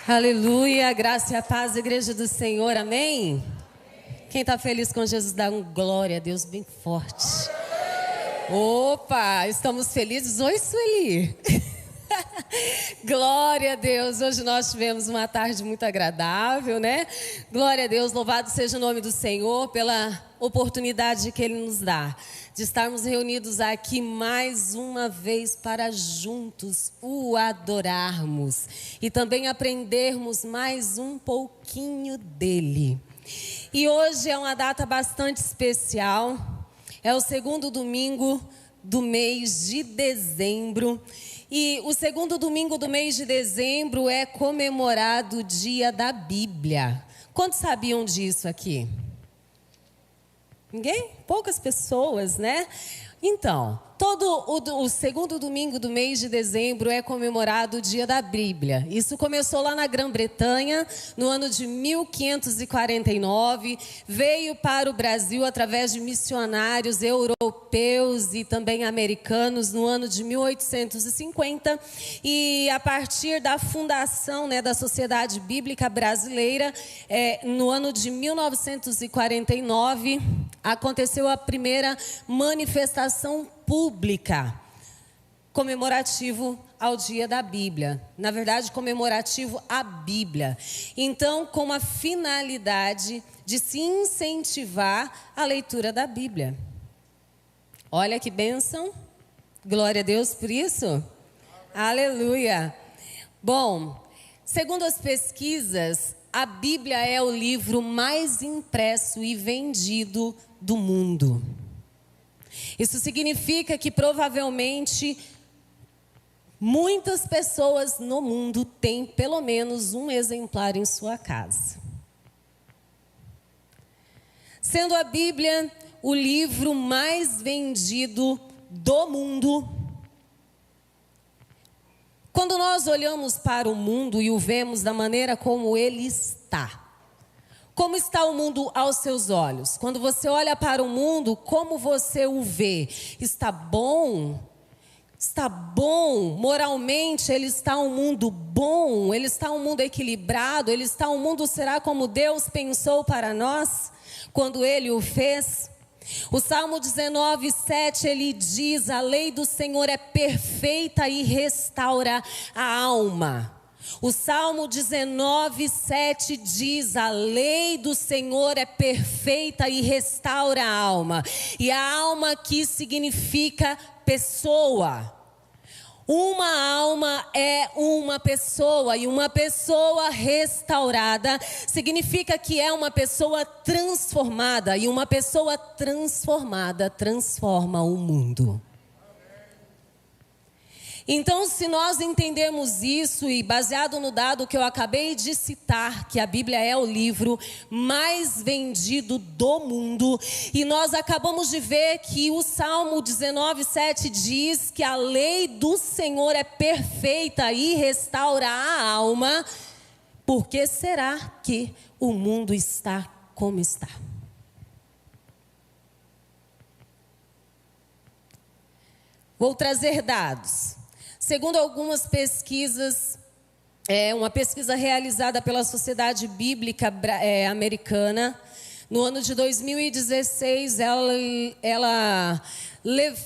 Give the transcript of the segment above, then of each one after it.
Aleluia, graça e a paz, igreja do Senhor, amém? Quem está feliz com Jesus, dá um glória a Deus bem forte. Opa, estamos felizes? Oi, Sueli. Glória a Deus, hoje nós tivemos uma tarde muito agradável, né? Glória a Deus, louvado seja o nome do Senhor pela oportunidade que Ele nos dá de estarmos reunidos aqui mais uma vez para juntos o adorarmos e também aprendermos mais um pouquinho dEle. E hoje é uma data bastante especial, é o segundo domingo do mês de dezembro. E o segundo domingo do mês de dezembro é comemorado o Dia da Bíblia. Quantos sabiam disso aqui? Ninguém? Poucas pessoas, né? Então, todo o segundo domingo do mês de dezembro é comemorado o Dia da Bíblia. Isso começou lá na Grã-Bretanha, no ano de 1549. Veio para o Brasil através de missionários europeus e também americanos no ano de 1850. E a partir da fundação, né, da Sociedade Bíblica Brasileira, no ano de 1949, aconteceu a primeira manifestação pública comemorativo ao Dia da Bíblia. Na verdade, comemorativo à Bíblia. Então, com a finalidade de se incentivar a leitura da Bíblia. Olha que bênção. Glória a Deus por isso. Aleluia. Bom, segundo as pesquisas, a Bíblia é o livro mais impresso e vendido do mundo. Isso significa que provavelmente muitas pessoas no mundo têm pelo menos um exemplar em sua casa. Sendo a Bíblia o livro mais vendido do mundo, quando nós olhamos para o mundo e o vemos da maneira como ele está, como está o mundo aos seus olhos? Quando você olha para o mundo, como você o vê? Está bom? Está bom? Moralmente, ele está um mundo bom? Ele está um mundo equilibrado? Ele está um mundo, será como Deus pensou para nós, quando Ele o fez? O Salmo 19:7, ele diz: a lei do Senhor é perfeita e restaura a alma. O Salmo 19:7 diz: a lei do Senhor é perfeita e restaura a alma. E a alma aqui significa pessoa. Uma alma é uma pessoa, e uma pessoa restaurada significa que é uma pessoa transformada, e uma pessoa transformada transforma o mundo. Então, se nós entendemos isso, e baseado no dado que eu acabei de citar, que a Bíblia é o livro mais vendido do mundo, e nós acabamos de ver que o Salmo 19:7 diz que a lei do Senhor é perfeita e restaura a alma, por que será que o mundo está como está? Vou trazer dados. Segundo algumas pesquisas, uma pesquisa realizada pela Sociedade Bíblica Americana, no ano de 2016, ela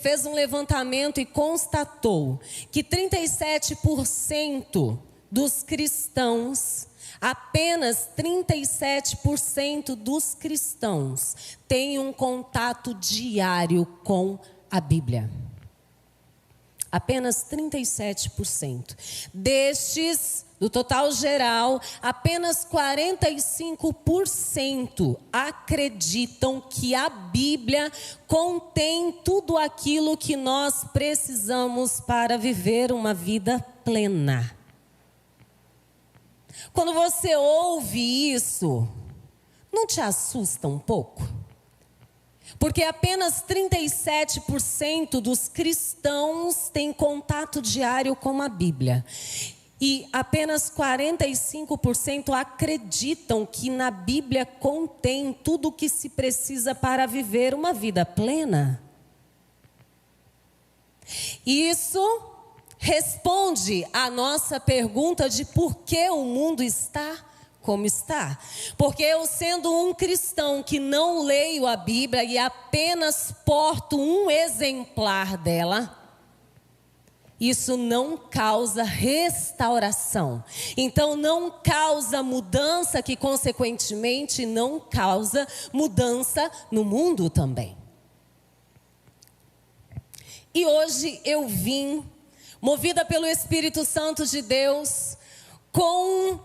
fez um levantamento e constatou que 37% dos cristãos, apenas 37% dos cristãos, têm um contato diário com a Bíblia. Apenas 37%. Destes, do total geral, apenas 45% acreditam que a Bíblia contém tudo aquilo que nós precisamos para viver uma vida plena. Quando você ouve isso, não te assusta um pouco? Porque apenas 37% dos cristãos têm contato diário com a Bíblia. E apenas 45% acreditam que na Bíblia contém tudo o que se precisa para viver uma vida plena. Isso responde à nossa pergunta de por que o mundo está como está. Porque eu, sendo um cristão que não leio a Bíblia e apenas porto um exemplar dela, isso não causa restauração. Então não causa mudança, que consequentemente não causa mudança no mundo também. E hoje eu vim, movida pelo Espírito Santo de Deus, com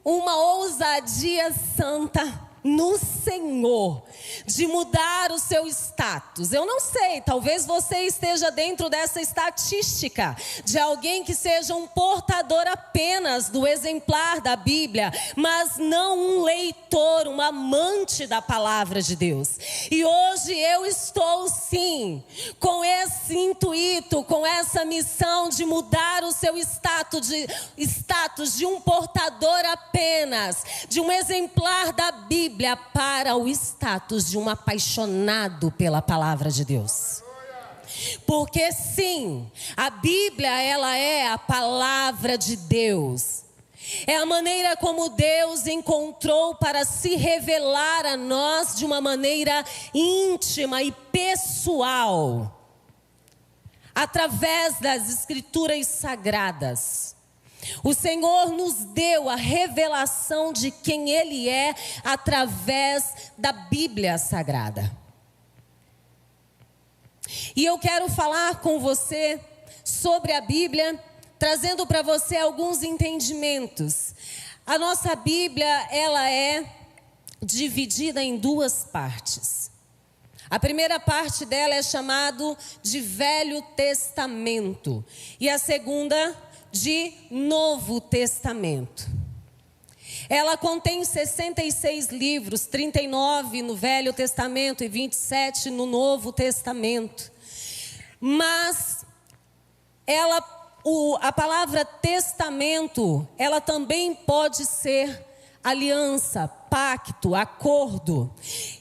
uma ousadia santa no Senhor, de mudar o seu status. Eu não sei, talvez você esteja dentro dessa estatística de alguém que seja um portador apenas do exemplar da Bíblia, mas não um leitor, um amante da palavra de Deus. E hoje eu estou sim com esse intuito, com essa missão de mudar o seu status de um portador apenas, de um exemplar da Bíblia, para o status de um apaixonado pela palavra de Deus. Porque sim, a Bíblia, ela é a palavra de Deus. É a maneira como Deus encontrou para se revelar a nós de uma maneira íntima e pessoal, através das Escrituras Sagradas. O Senhor nos deu a revelação de quem Ele é através da Bíblia Sagrada. E eu quero falar com você sobre a Bíblia, trazendo para você alguns entendimentos. A nossa Bíblia, ela é dividida em duas partes. A primeira parte dela é chamada de Velho Testamento e a segunda de Novo Testamento. Ela contém 66 livros, 39 no Velho Testamento e 27 no Novo Testamento. Mas a palavra testamento, ela também pode ser aliança, pacto, acordo.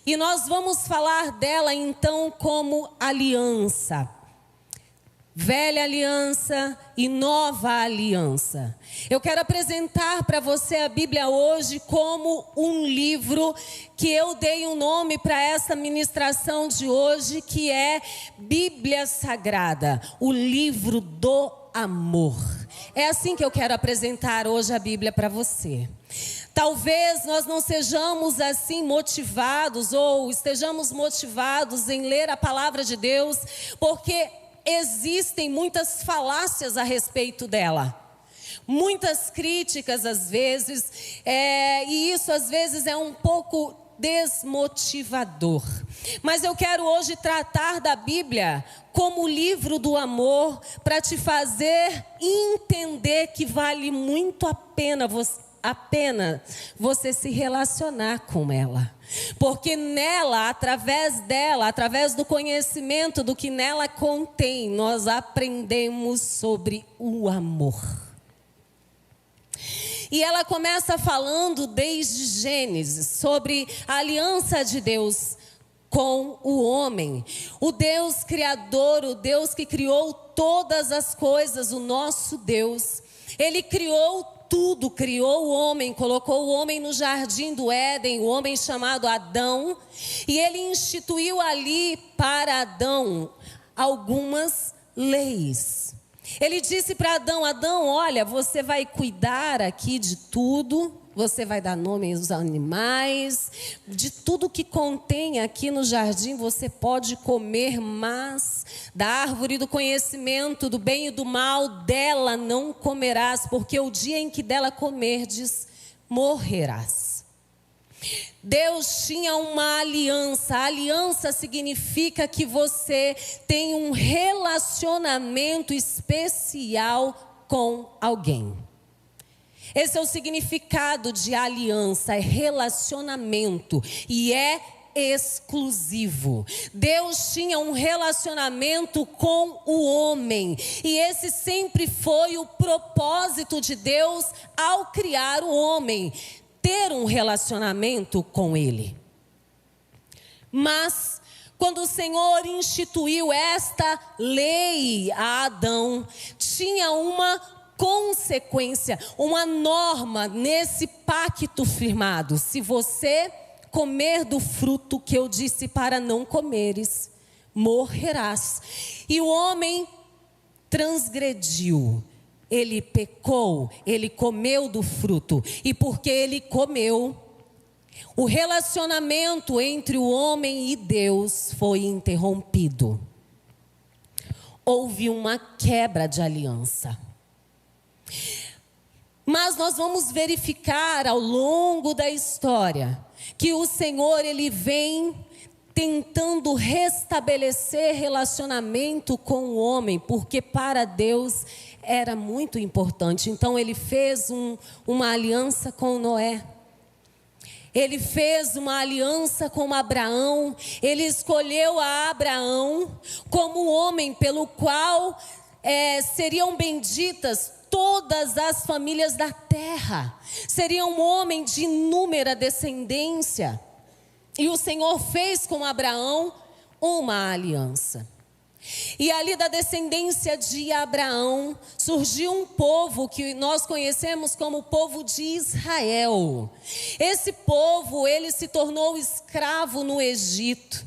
E nós vamos falar dela então como aliança. Velha aliança e nova aliança. Eu quero apresentar para você a Bíblia hoje como um livro que eu dei um nome para essa ministração de hoje, que é Bíblia Sagrada, o livro do amor. É assim que eu quero apresentar hoje a Bíblia para você. Talvez nós não sejamos assim motivados ou estejamos motivados em ler a palavra de Deus, porque existem muitas falácias a respeito dela, muitas críticas às vezes, e isso às vezes é um pouco desmotivador. Mas eu quero hoje tratar da Bíblia como o livro do amor, para te fazer entender que vale muito a pena você se relacionar com ela. Porque nela, através do conhecimento do que nela contém, nós aprendemos sobre o amor. E ela começa falando desde Gênesis sobre a aliança de Deus com o homem. O Deus criador, o Deus que criou todas as coisas, o nosso Deus. Ele criou tudo, criou o homem, colocou o homem no jardim do Éden, o homem chamado Adão, e ele instituiu ali para Adão algumas leis. Ele disse para Adão: Adão, olha, você vai cuidar aqui de tudo, você vai dar nome aos animais, de tudo que contém aqui no jardim você pode comer, mas da árvore do conhecimento do bem e do mal, dela não comerás, porque o dia em que dela comerdes, morrerás. Deus tinha uma aliança. A aliança significa que você tem um relacionamento especial com alguém. Esse é o significado de aliança, é relacionamento e é exclusivo. Deus tinha um relacionamento com o homem e esse sempre foi o propósito de Deus ao criar o homem, ter um relacionamento com ele. Mas quando o Senhor instituiu esta lei a Adão, tinha uma consequência, uma norma nesse pacto firmado: se você comer do fruto que eu disse para não comeres, morrerás. E o homem transgrediu, ele pecou, ele comeu do fruto, e porque ele comeu, o relacionamento entre o homem e Deus foi interrompido. Houve uma quebra de aliança. Mas nós vamos verificar ao longo da história que o Senhor, ele vem tentando restabelecer relacionamento com o homem, porque para Deus era muito importante. Então ele fez uma aliança com Noé. Ele fez uma aliança com Abraão. Ele escolheu a Abraão como homem pelo qual seriam benditas todas as famílias da terra. Seria um homem de inúmera descendência. E o Senhor fez com Abraão uma aliança. E ali da descendência de Abraão surgiu um povo que nós conhecemos como o povo de Israel. Esse povo, ele se tornou escravo no Egito.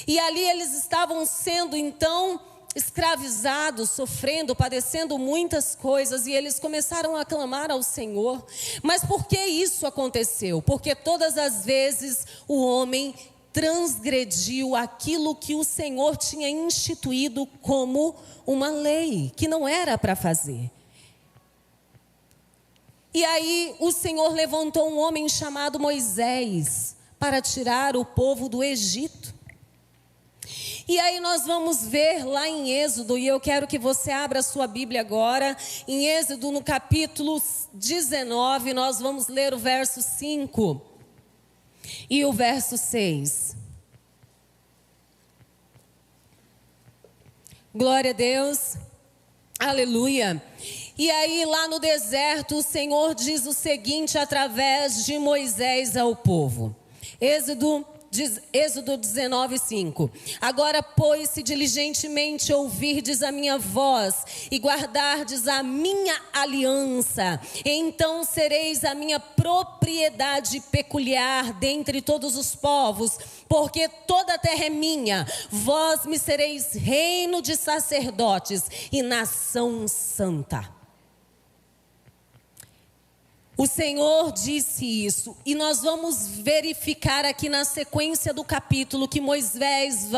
E ali eles estavam sendo então escravizados, sofrendo, padecendo muitas coisas, e eles começaram a clamar ao Senhor. Mas por que isso aconteceu? Porque todas as vezes o homem transgrediu aquilo que o Senhor tinha instituído como uma lei, que não era para fazer. E aí o Senhor levantou um homem chamado Moisés para tirar o povo do Egito. E aí nós vamos ver lá em Êxodo, e eu quero que você abra a sua Bíblia agora, em Êxodo no capítulo 19, nós vamos ler o verso 5 e o verso 6. Glória a Deus, aleluia. E aí lá no deserto o Senhor diz o seguinte através de Moisés ao povo. Êxodo 19:5. Agora, pois, se diligentemente ouvirdes a minha voz e guardardes a minha aliança, então sereis a minha propriedade peculiar dentre todos os povos, porque toda a terra é minha. Vós me sereis reino de sacerdotes e nação santa. O Senhor disse isso, e nós vamos verificar aqui na sequência do capítulo que Moisés,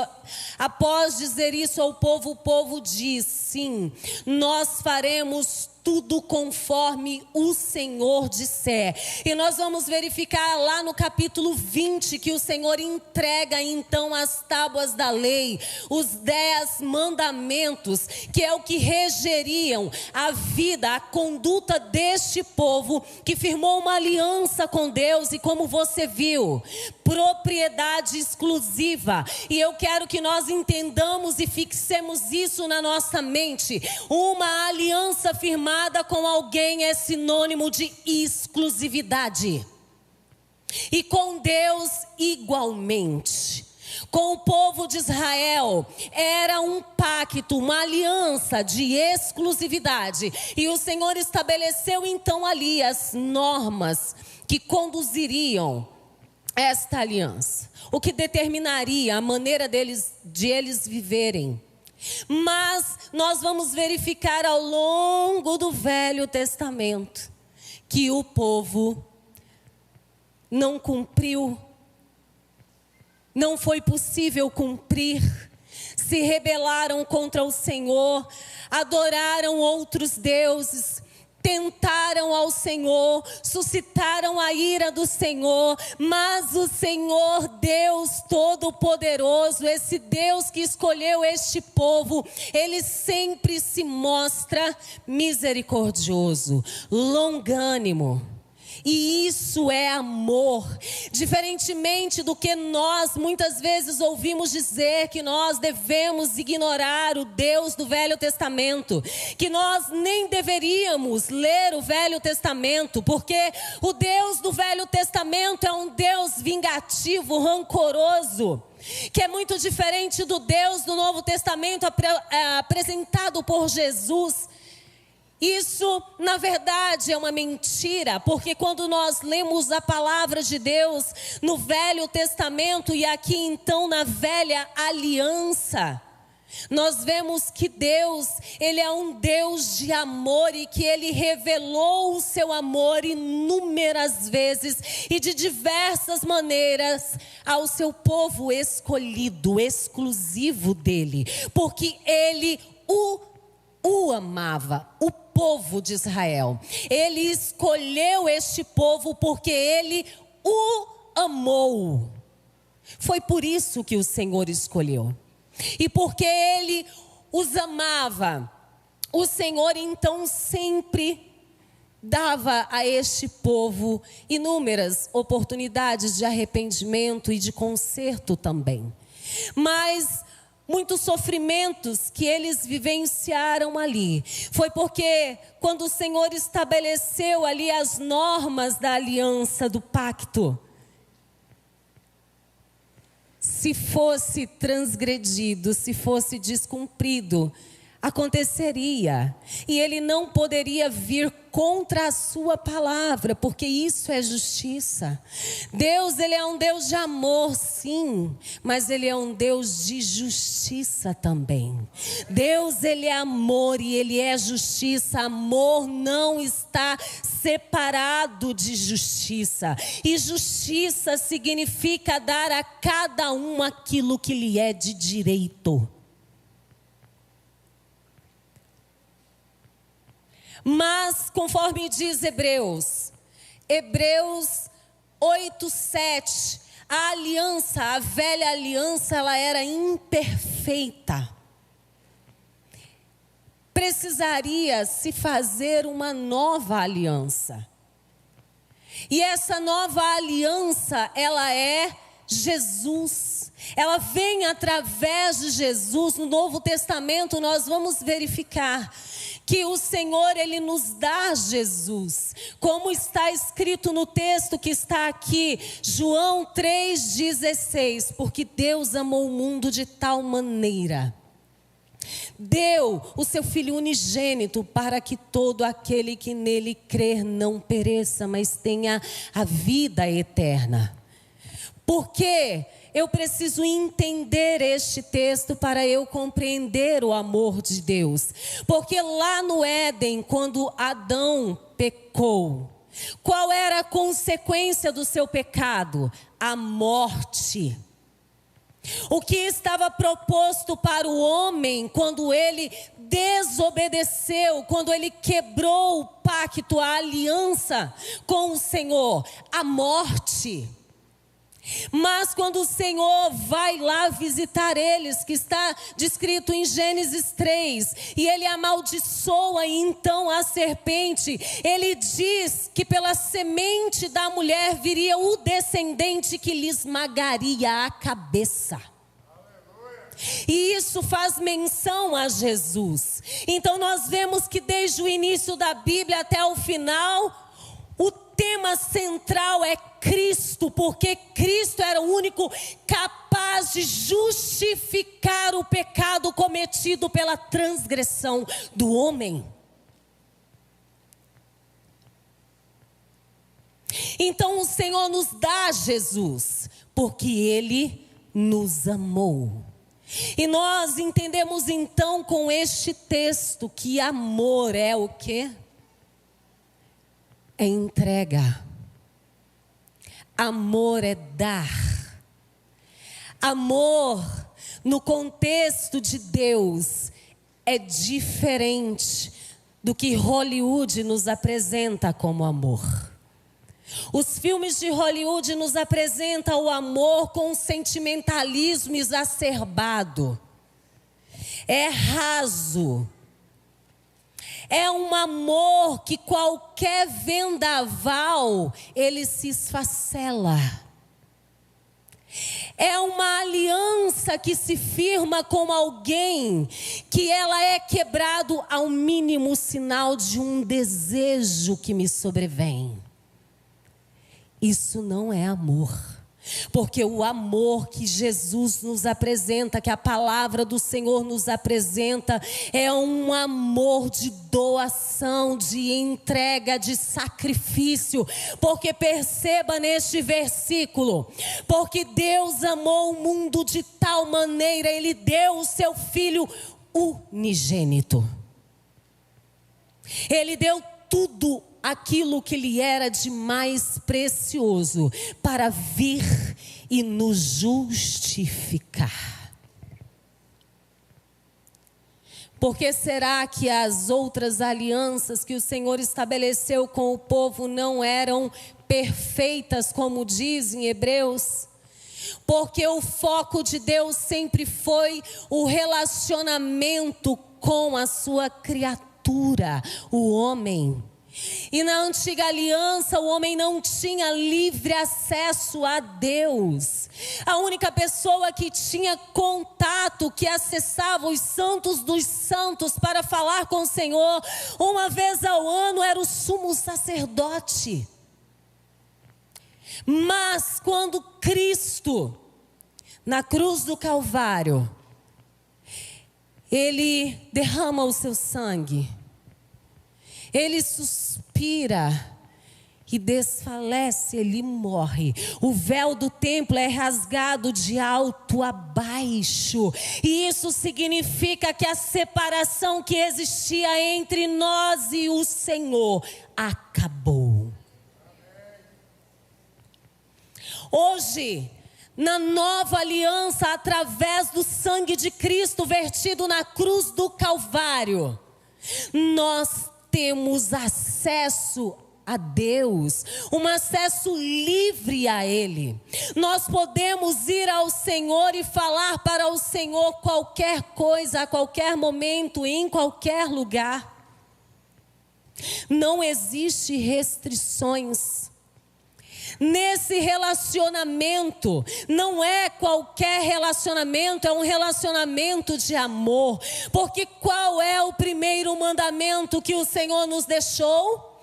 após dizer isso ao povo, o povo diz: sim, nós faremos tudo conforme o Senhor disser. E nós vamos verificar lá no capítulo 20 que o Senhor entrega então as tábuas da lei, os 10 mandamentos, que é o que regeriam a vida, a conduta deste povo que firmou uma aliança com Deus. E como você viu, propriedade exclusiva. E eu quero que nós entendamos e fixemos isso na nossa mente. Uma aliança firmada com alguém é sinônimo de exclusividade. E com Deus igualmente. Com o povo de Israel era um pacto, uma aliança de exclusividade. E o Senhor estabeleceu então ali as normas que conduziriam esta aliança, o que determinaria a maneira de eles viverem. Mas nós vamos verificar ao longo do Velho Testamento que o povo não cumpriu, não foi possível cumprir, se rebelaram contra o Senhor, adoraram outros deuses, tentaram ao Senhor, suscitaram a ira do Senhor, mas o Senhor Deus Todo-Poderoso, esse Deus que escolheu este povo, Ele sempre se mostra misericordioso, longânimo. E isso é amor. Diferentemente do que nós muitas vezes ouvimos dizer, que nós devemos ignorar o Deus do Velho Testamento, que nós nem deveríamos ler o Velho Testamento, porque o Deus do Velho Testamento é um Deus vingativo, rancoroso. que é muito diferente do Deus do Novo Testamento apresentado por Jesus. Isso, na verdade, é uma mentira, porque quando nós lemos a palavra de Deus no Velho Testamento e aqui então na Velha Aliança, nós vemos que Deus, Ele é um Deus de amor e que Ele revelou o seu amor inúmeras vezes e de diversas maneiras ao seu povo escolhido, exclusivo dEle, porque Ele o amava, o povo de Israel. Ele escolheu este povo porque Ele o amou. Foi por isso que o Senhor escolheu. E porque Ele os amava, o Senhor então sempre dava a este povo inúmeras oportunidades de arrependimento e de conserto também. Mas muitos sofrimentos que eles vivenciaram ali, foi porque quando o Senhor estabeleceu ali as normas da aliança, do pacto, se fosse transgredido, se fosse descumprido, aconteceria. E Ele não poderia vir contra a sua palavra, porque isso é justiça. Deus, Ele é um Deus de amor, sim, mas Ele é um Deus de justiça também. Deus, Ele é amor e Ele é justiça. Amor não está separado de justiça. E justiça significa dar a cada um aquilo que lhe é de direito. Mas, conforme diz Hebreus 8:7, a aliança, a velha aliança, ela era imperfeita. Precisaria se fazer uma nova aliança. E essa nova aliança, ela é Jesus. Ela vem através de Jesus. No Novo Testamento nós vamos verificar que o Senhor, Ele nos dá Jesus, como está escrito no texto que está aqui, João 3,16, porque Deus amou o mundo de tal maneira, deu o seu Filho unigênito, para que todo aquele que nele crer não pereça, mas tenha a vida eterna. Porque eu preciso entender este texto para eu compreender o amor de Deus. Porque lá no Éden, quando Adão pecou, qual era a consequência do seu pecado? A morte. O que estava proposto para o homem quando ele desobedeceu, quando ele quebrou o pacto, a aliança com o Senhor? A morte. Mas quando o Senhor vai lá visitar eles, que está descrito em Gênesis 3, e Ele amaldiçoa então a serpente, Ele diz que pela semente da mulher viria o descendente que lhe esmagaria a cabeça. E isso faz menção a Jesus. Então nós vemos que desde o início da Bíblia até o final, o tema central é Cristo, porque Cristo era o único capaz de justificar o pecado cometido pela transgressão do homem. Então o Senhor nos dá Jesus, porque Ele nos amou. E nós entendemos então com este texto que amor é o quê? É entrega. Amor é dar. Amor, no contexto de Deus, é diferente do que Hollywood nos apresenta como amor. Os filmes de Hollywood nos apresentam o amor com um sentimentalismo exacerbado. É raso. É um amor que qualquer vendaval, ele se esfacela. É uma aliança que se firma com alguém que ela é quebrado ao mínimo sinal de um desejo que me sobrevém. Isso não é amor. Porque o amor que Jesus nos apresenta, que a palavra do Senhor nos apresenta, é um amor de doação, de entrega, de sacrifício. Porque perceba neste versículo, porque Deus amou o mundo de tal maneira, Ele deu o seu Filho unigênito. Ele deu tudo aquilo que lhe era de mais precioso para vir e nos justificar. Por que será que as outras alianças que o Senhor estabeleceu com o povo não eram perfeitas, como dizem Hebreus? Porque o foco de Deus sempre foi o relacionamento com a sua criatura, o homem. E na antiga aliança o homem não tinha livre acesso a Deus. A única pessoa que tinha contato, que acessava os santos dos santos para falar com o Senhor uma vez ao ano, era o sumo sacerdote. Mas quando Cristo, na cruz do Calvário, Ele derrama o seu sangue, Ele suspira e desfalece, Ele morre. O véu do templo é rasgado de alto a baixo. E isso significa que a separação que existia entre nós e o Senhor acabou. Hoje, na nova aliança, através do sangue de Cristo vertido na cruz do Calvário, nós temos acesso a Deus, um acesso livre a Ele. Nós podemos ir ao Senhor e falar para o Senhor qualquer coisa, a qualquer momento, em qualquer lugar. Não existe restrições. Nesse relacionamento, não é qualquer relacionamento, é um relacionamento de amor. Porque qual é o primeiro mandamento que o Senhor nos deixou?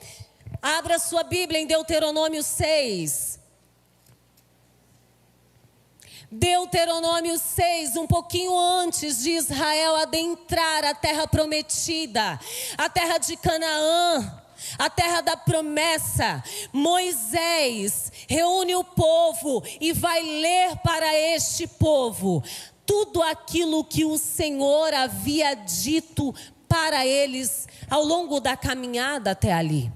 Abra sua Bíblia em Deuteronômio 6. Deuteronômio 6, um pouquinho antes de Israel adentrar a terra prometida, a terra de Canaã, a terra da promessa. Moisés reúne o povo e vai ler para este povo tudo aquilo que o Senhor havia dito para eles ao longo da caminhada até ali.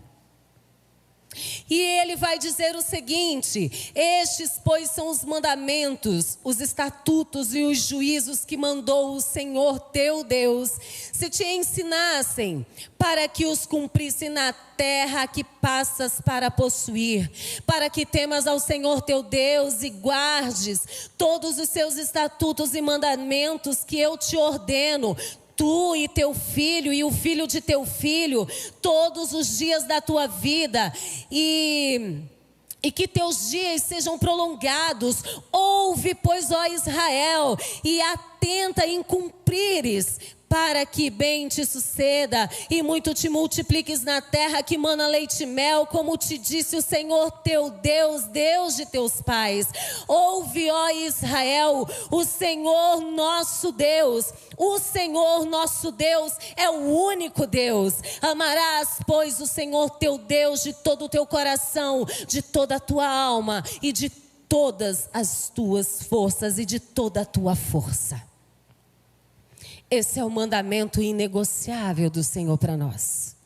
E ele vai dizer o seguinte: estes, pois, são os mandamentos, os estatutos e os juízos que mandou o Senhor teu Deus, se te ensinassem, para que os cumprisse na terra que passas para possuir, para que temas ao Senhor teu Deus e guardes todos os seus estatutos e mandamentos que eu te ordeno, tu e teu filho e o filho de teu filho, todos os dias da tua vida, e que teus dias sejam prolongados. Ouve, pois, ó Israel, e atenta em cumprires, para que bem te suceda e muito te multipliques na terra que mana leite e mel, como te disse o Senhor teu Deus, Deus de teus pais. Ouve, ó Israel, o Senhor nosso Deus é o único Deus. Amarás, pois, o Senhor teu Deus de todo o teu coração, de toda a tua alma e de todas as tuas forças e de toda a tua força. Esse é o mandamento inegociável do Senhor para nós.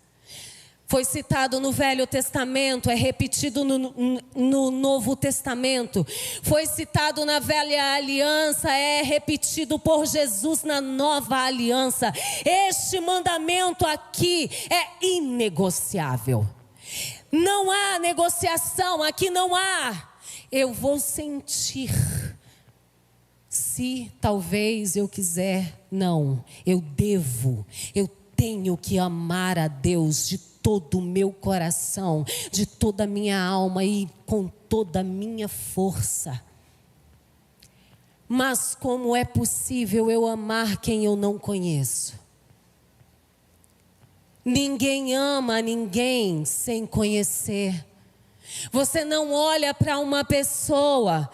Foi citado no Velho Testamento, é repetido no Novo Testamento. Foi citado na Velha Aliança, é repetido por Jesus na Nova Aliança. Este mandamento aqui é inegociável. Não há negociação, aqui não há. Eu vou sentir. Se talvez eu quiser, não, eu tenho que amar a Deus de todo o meu coração, de toda a minha alma e com toda a minha força. Mas como é possível eu amar quem eu não conheço? Ninguém ama ninguém sem conhecer. Você não olha para uma pessoa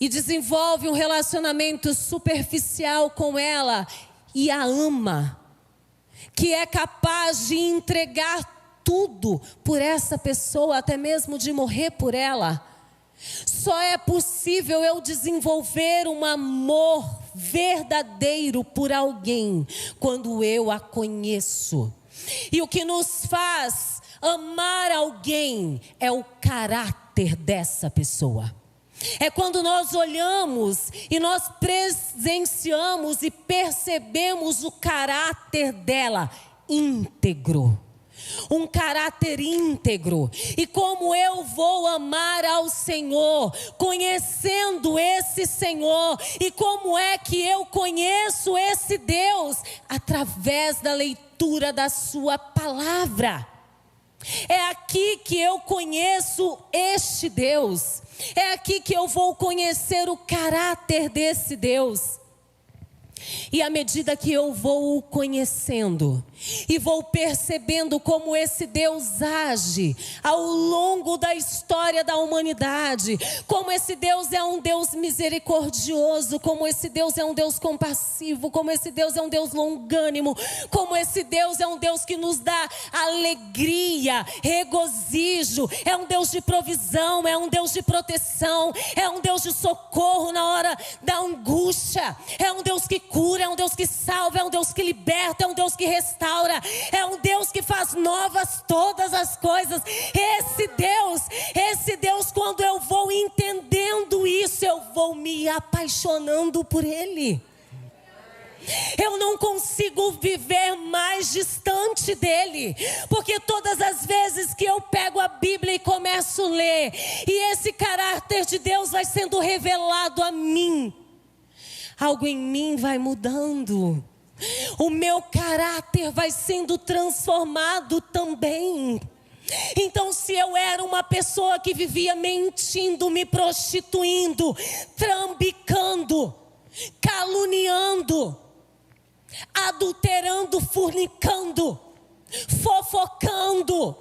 e desenvolve um relacionamento superficial com ela e a ama, que é capaz de entregar tudo por essa pessoa, até mesmo de morrer por ela. Só é possível eu desenvolver um amor verdadeiro por alguém quando eu a conheço. E o que nos faz amar alguém é o caráter dessa pessoa. É quando nós olhamos e nós presenciamos e percebemos o caráter dela íntegro. Um caráter íntegro. E como eu vou amar ao Senhor, conhecendo esse Senhor? E como é que eu conheço esse Deus? Através da leitura da sua palavra. É aqui que eu conheço este Deus. É aqui que eu vou conhecer o caráter desse Deus. E à medida que eu vou o conhecendo e vou percebendo como esse Deus age ao longo da história da humanidade, como esse Deus é um Deus misericordioso, como esse Deus é um Deus compassivo, como esse Deus é um Deus longânimo, como esse Deus é um Deus que nos dá alegria, regozijo, é um Deus de provisão, é um Deus de proteção, é um Deus de socorro na hora da angústia, é um Deus que cura, é um Deus que salva, é um Deus que liberta, é um Deus que restaura, é um Deus que faz novas todas as coisas. Esse Deus, quando eu vou entendendo isso, eu vou me apaixonando por Ele. Eu não consigo viver mais distante dele, porque todas as vezes que eu pego a Bíblia e começo a ler, e esse caráter de Deus vai sendo revelado a mim, algo em mim vai mudando, o meu caráter vai sendo transformado também. Então, se eu era uma pessoa que vivia mentindo, me prostituindo, trambicando, caluniando, adulterando, fornicando, fofocando,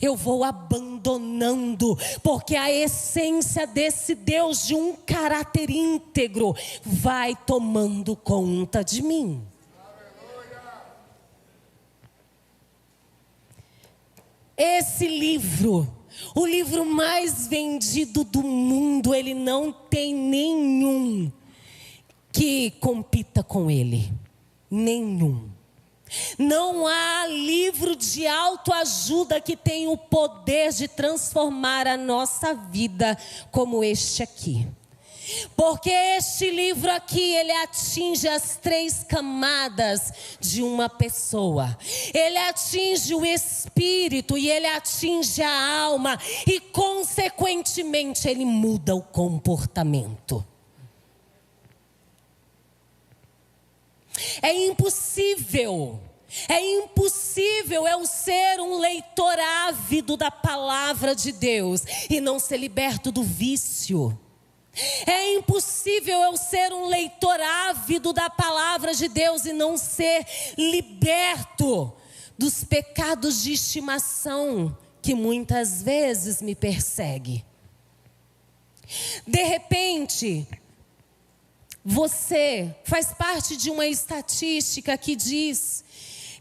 eu vou abandonando, porque a essência desse Deus de um caráter íntegro vai tomando conta de mim. Esse livro, o livro mais vendido do mundo, ele não tem nenhum que compita com ele. Nenhum. Não há livro de autoajuda que tenha o poder de transformar a nossa vida como este aqui. Porque este livro aqui, ele atinge as 3 camadas de uma pessoa. Ele atinge o espírito e ele atinge a alma. E consequentemente ele muda o comportamento. É impossível eu ser um leitor ávido da palavra de Deus e não ser liberto do vício. É impossível eu ser um leitor ávido da palavra de Deus e não ser liberto dos pecados de estimação que muitas vezes me perseguem. De repente, você faz parte de uma estatística que diz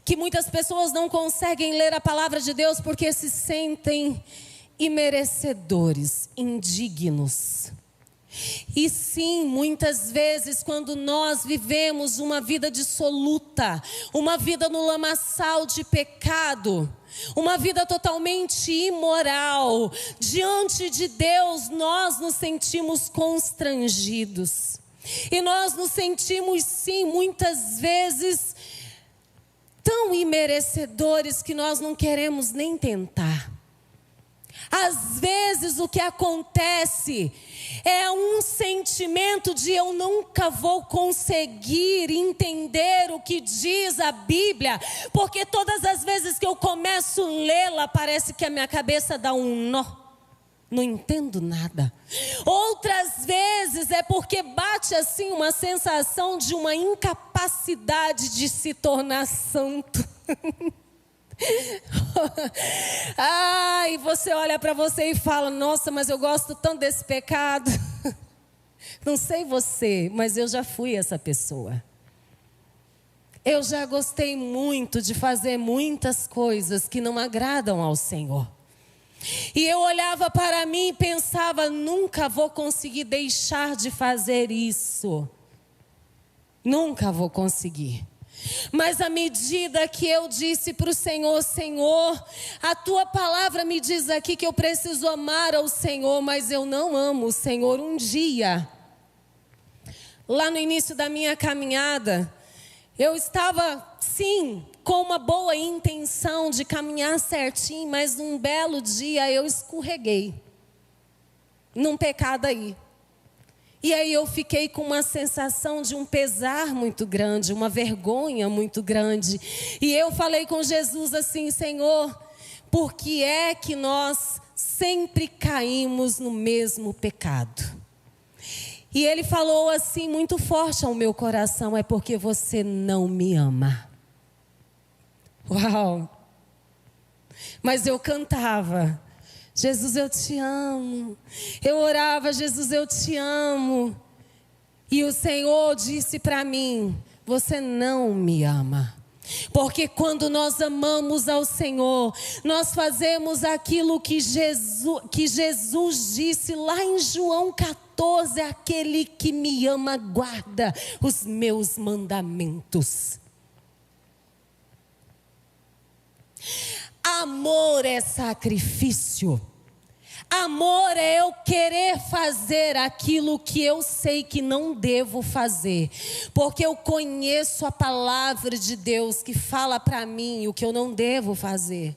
que muitas pessoas não conseguem ler a palavra de Deus porque se sentem imerecedores, indignos. E sim, muitas vezes quando nós vivemos uma vida dissoluta, uma vida no lamaçal de pecado, uma vida totalmente imoral, diante de Deus nós nos sentimos constrangidos. E nós nos sentimos sim, muitas vezes, tão imerecedores que nós não queremos nem tentar. Às vezes o que acontece é um sentimento de eu nunca vou conseguir entender o que diz a Bíblia, porque todas as vezes que eu começo a lê-la, parece que a minha cabeça dá um nó. Não entendo nada. Outras vezes é porque bate assim uma sensação de uma incapacidade de se tornar santo. E você olha para você e fala: nossa, mas eu gosto tanto desse pecado. Não sei você, mas eu já fui essa pessoa. Eu já gostei muito de fazer muitas coisas que não agradam ao Senhor. E eu olhava para mim e pensava, nunca vou conseguir deixar de fazer isso. Nunca vou conseguir. Mas à medida que eu disse para o Senhor, Senhor, a tua palavra me diz aqui que eu preciso amar ao Senhor, mas eu não amo o Senhor. Um dia, lá no início da minha caminhada, eu estava, sim, com uma boa intenção de caminhar certinho, mas num belo dia eu escorreguei num pecado aí. E aí eu fiquei com uma sensação de um pesar muito grande, uma vergonha muito grande. E eu falei com Jesus assim, Senhor, por que é que nós sempre caímos no mesmo pecado? E ele falou assim muito forte ao meu coração, é porque você não me ama. Uau! Mas eu cantava, Jesus, eu te amo. Eu orava, Jesus, eu te amo. E o Senhor disse para mim, você não me ama. Porque quando nós amamos ao Senhor, nós fazemos aquilo que Jesus disse lá em João 14, aquele que me ama guarda os meus mandamentos. Amor é sacrifício. Amor é eu querer fazer aquilo que eu sei que não devo fazer. Porque eu conheço a palavra de Deus que fala para mim o que eu não devo fazer.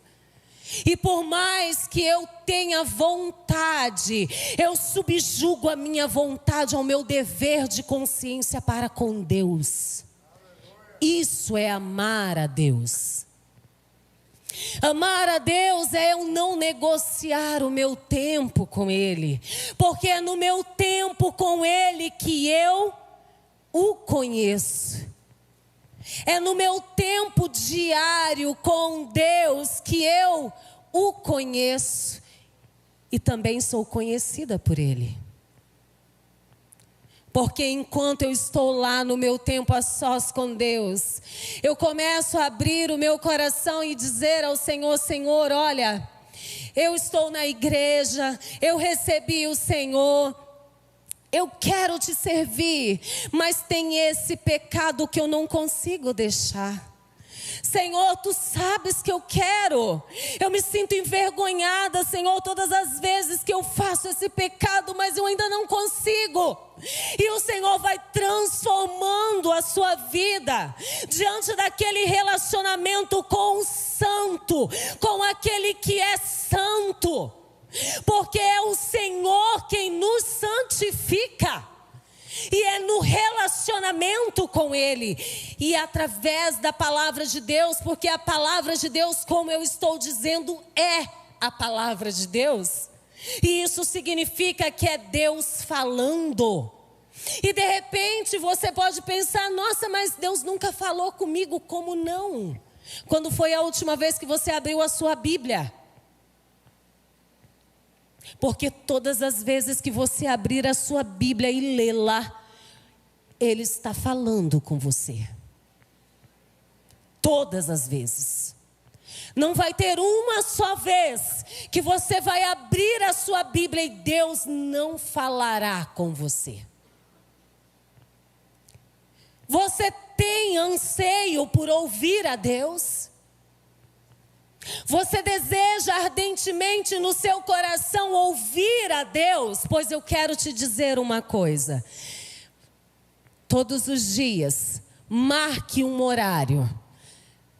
E por mais que eu tenha vontade, eu subjugo a minha vontade ao meu dever de consciência para com Deus. Isso é amar a Deus. Amar a Deus é eu não negociar o meu tempo com Ele, porque é no meu tempo com Ele que eu o conheço. É no meu tempo diário com Deus que eu o conheço e também sou conhecida por Ele. Porque enquanto eu estou lá no meu tempo a sós com Deus, eu começo a abrir o meu coração e dizer ao Senhor, Senhor, olha, eu estou na igreja, eu recebi o Senhor, eu quero te servir, mas tem esse pecado que eu não consigo deixar. Senhor, tu sabes que eu quero. Eu me sinto envergonhada, Senhor, todas as vezes que eu faço esse pecado, mas eu ainda não consigo. E o Senhor vai transformando a sua vida diante daquele relacionamento com o santo, com aquele que é santo. Porque é o Senhor quem nos santifica. E é no relacionamento com Ele. E através da palavra de Deus. Porque a palavra de Deus, como eu estou dizendo, é a palavra de Deus. E isso significa que é Deus falando. E de repente você pode pensar, nossa, mas Deus nunca falou comigo. Como não? Quando foi a última vez que você abriu a sua Bíblia? Porque todas as vezes que você abrir a sua Bíblia e lê-la, Ele está falando com você. Todas as vezes. Não vai ter uma só vez que você vai abrir a sua Bíblia e Deus não falará com você. Você tem anseio por ouvir a Deus? Você deseja ardentemente no seu coração ouvir a Deus? Pois eu quero te dizer uma coisa. Todos os dias, marque um horário.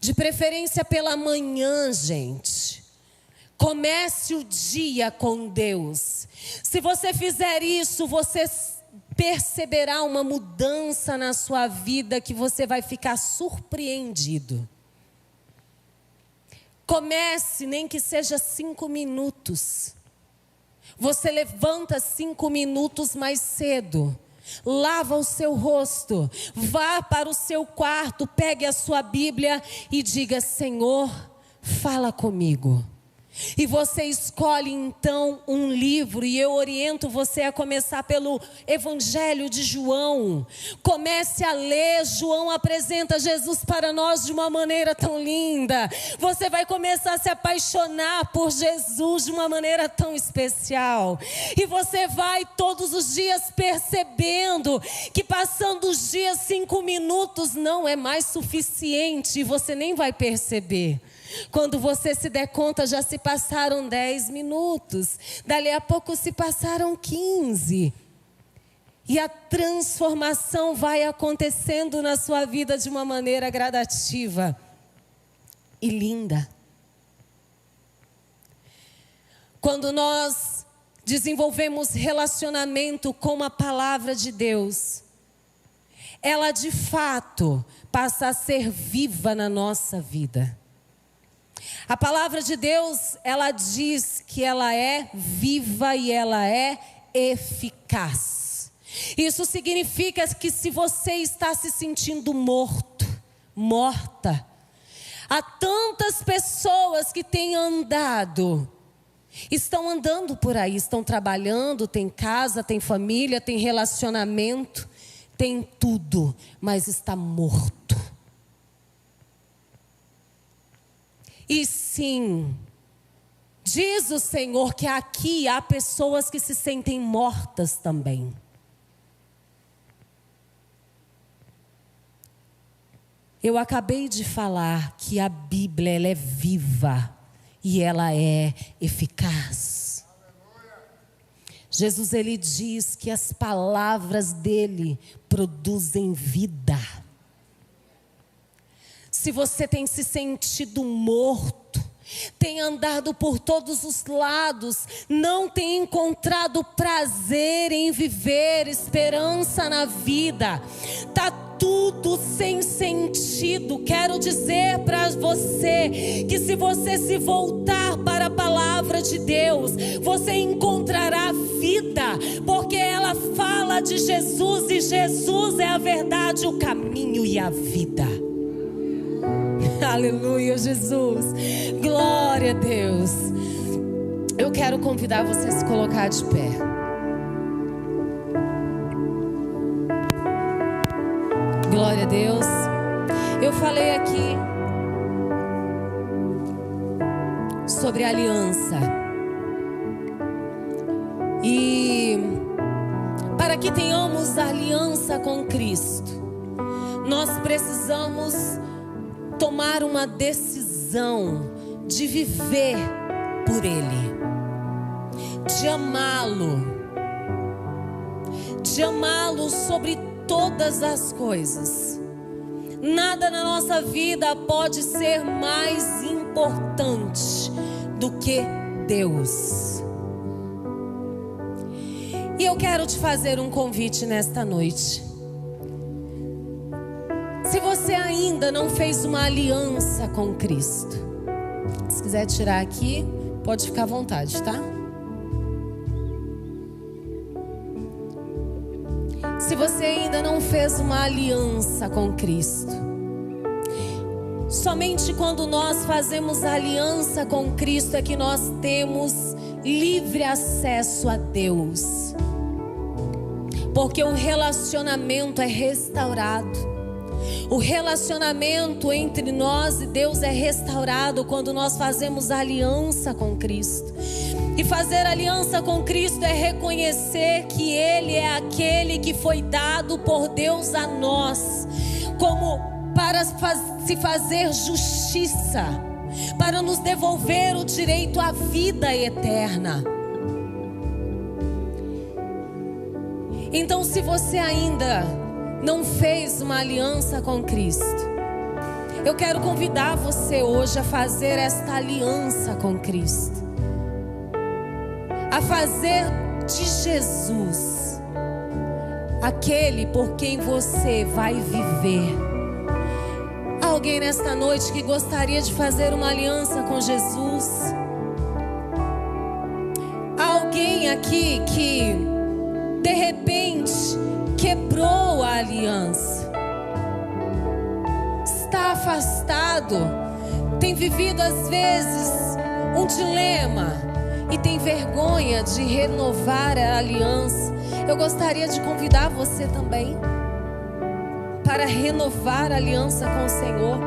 De preferência pela manhã, gente. Comece o dia com Deus. Se você fizer isso, você perceberá uma mudança na sua vida que você vai ficar surpreendido. Comece, nem que seja 5 minutos. Você levanta 5 minutos mais cedo. Lava o seu rosto. Vá para o seu quarto. Pegue a sua Bíblia e diga: Senhor, fala comigo. E você escolhe então um livro, e eu oriento você a começar pelo Evangelho de João. Comece a ler. João apresenta Jesus para nós de uma maneira tão linda. Você vai começar a se apaixonar por Jesus de uma maneira tão especial. E você vai todos os dias percebendo que passando os dias 5 minutos não é mais suficiente, e você nem vai perceber. Quando você se der conta, já se passaram 10 minutos. Dali a pouco se passaram 15. E a transformação vai acontecendo na sua vida de uma maneira gradativa e linda. Quando nós desenvolvemos relacionamento com a palavra de Deus, ela de fato passa a ser viva na nossa vida. A palavra de Deus, ela diz que ela é viva e ela é eficaz. Isso significa que se você está se sentindo morto, morta, há tantas pessoas que têm andado, estão andando por aí, estão trabalhando, tem casa, tem família, tem relacionamento, tem tudo, mas está morto. E sim, diz o Senhor que aqui há pessoas que se sentem mortas também. Eu acabei de falar que a Bíblia, ela é viva e ela é eficaz. Jesus, ele diz que as palavras dele produzem vida. Se você tem se sentido morto, tem andado por todos os lados, não tem encontrado prazer em viver, esperança na vida, está tudo sem sentido, quero dizer para você que se você se voltar para a palavra de Deus, você encontrará vida, porque ela fala de Jesus e Jesus é a verdade, o caminho e a vida. Aleluia, Jesus. Glória a Deus. Eu quero convidar você a se colocar de pé. Glória a Deus. Eu falei aqui sobre aliança. E para que tenhamos aliança com Cristo, nós precisamos tomar uma decisão de viver por Ele, de amá-lo sobre todas as coisas. Nada na nossa vida pode ser mais importante do que Deus. E eu quero te fazer um convite nesta noite. Se você ainda não fez uma aliança com Cristo, se quiser tirar aqui, pode ficar à vontade, tá? Se você ainda não fez uma aliança com Cristo, somente quando nós fazemos aliança com Cristo é que nós temos livre acesso a Deus, porque o relacionamento é restaurado. O relacionamento entre nós e Deus é restaurado quando nós fazemos aliança com Cristo. E fazer aliança com Cristo é reconhecer que Ele é aquele que foi dado por Deus a nós, como para se fazer justiça, para nos devolver o direito à vida eterna. Então, se você ainda não fez uma aliança com Cristo, eu quero convidar você hoje a fazer esta aliança com Cristo, a fazer de Jesus aquele por quem você vai viver. Há alguém nesta noite que gostaria de fazer uma aliança com Jesus? Há alguém aqui que de repente quebrou a aliança, está afastado, tem vivido às vezes um dilema e tem vergonha de renovar a aliança, eu gostaria de convidar você também para renovar a aliança com o Senhor.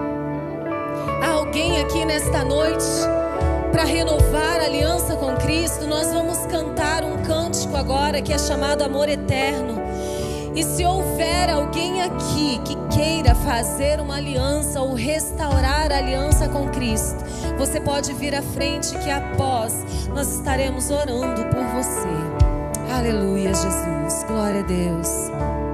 Há alguém aqui nesta noite para renovar a aliança com Cristo? Nós vamos cantar um cântico agora que é chamado Amor Eterno. E se houver alguém aqui que queira fazer uma aliança ou restaurar a aliança com Cristo, você pode vir à frente que após nós estaremos orando por você. Aleluia, Jesus. Glória a Deus.